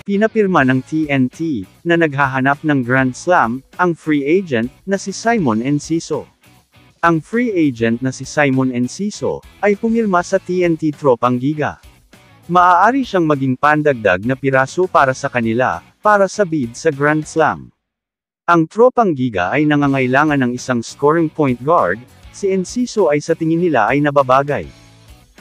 Pinapirma ng TNT, na naghahanap ng Grand Slam, ang free agent, na si Simon Enciso. Ang free agent na si Simon Enciso, ay pumirma sa TNT Tropang Giga. Maaari siyang maging pandagdag na piraso para sa kanila, para sa bid sa Grand Slam. Ang Tropang Giga ay nangangailangan ng isang scoring point guard, si Enciso ay sa tingin nila ay nababagay.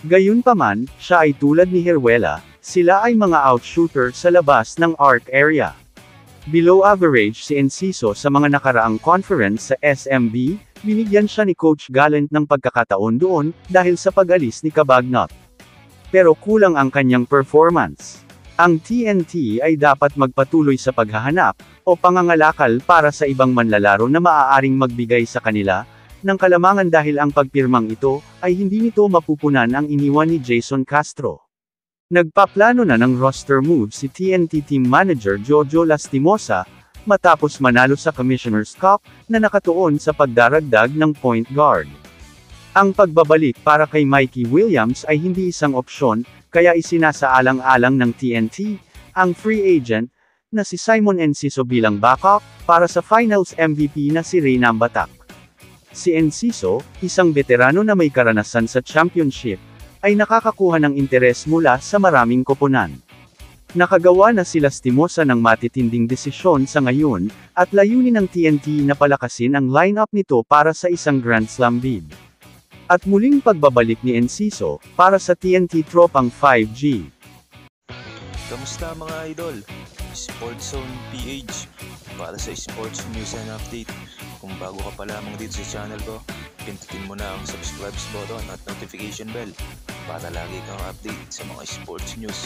Gayunpaman, siya ay tulad ni Heruela, sila ay mga outshooter sa labas ng arc area. Below average si Enciso sa mga nakaraang conference sa SMB, binigyan siya ni Coach Gallant ng pagkakataon doon, dahil sa pag-alis ni Cabagnot. Pero kulang ang kanyang performance. Ang TNT ay dapat magpatuloy sa paghahanap, o pangangalakal para sa ibang manlalaro na maaaring magbigay sa kanila, ng kalamangan dahil ang pagpirmang ito, ay hindi nito mapupunan ang iniwan ni Jason Castro. Nagpaplano na ng roster move si TNT Team Manager Jojo Lastimosa, matapos manalo sa Commissioner's Cup, na nakatuon sa pagdaragdag ng point guard. Ang pagbabalik para kay Mikey Williams ay hindi isang opsyon, kaya isinasaalang-alang ng TNT, ang free agent, na si Simon Enciso bilang backup, para sa Finals MVP na si Reynam Batak. Si Enciso, isang veterano na may karanasan sa championship, ay nakakakuha ng interes mula sa maraming koponan. Nakagawa na si Lastimosa ng matitinding desisyon sa ngayon, at layunin ng TNT na palakasin ang lineup nito para sa isang Grand Slam bid. At muling pagbabalik ni Enciso, para sa TNT Tropang 5G. Kamusta mga idol? Sports Zone PH para sa sports news and update. Kung bago ka pa lamang dito sa channel ko, pindutin mo na ang subscribe button at notification bell para lagi kang update sa mga sports news.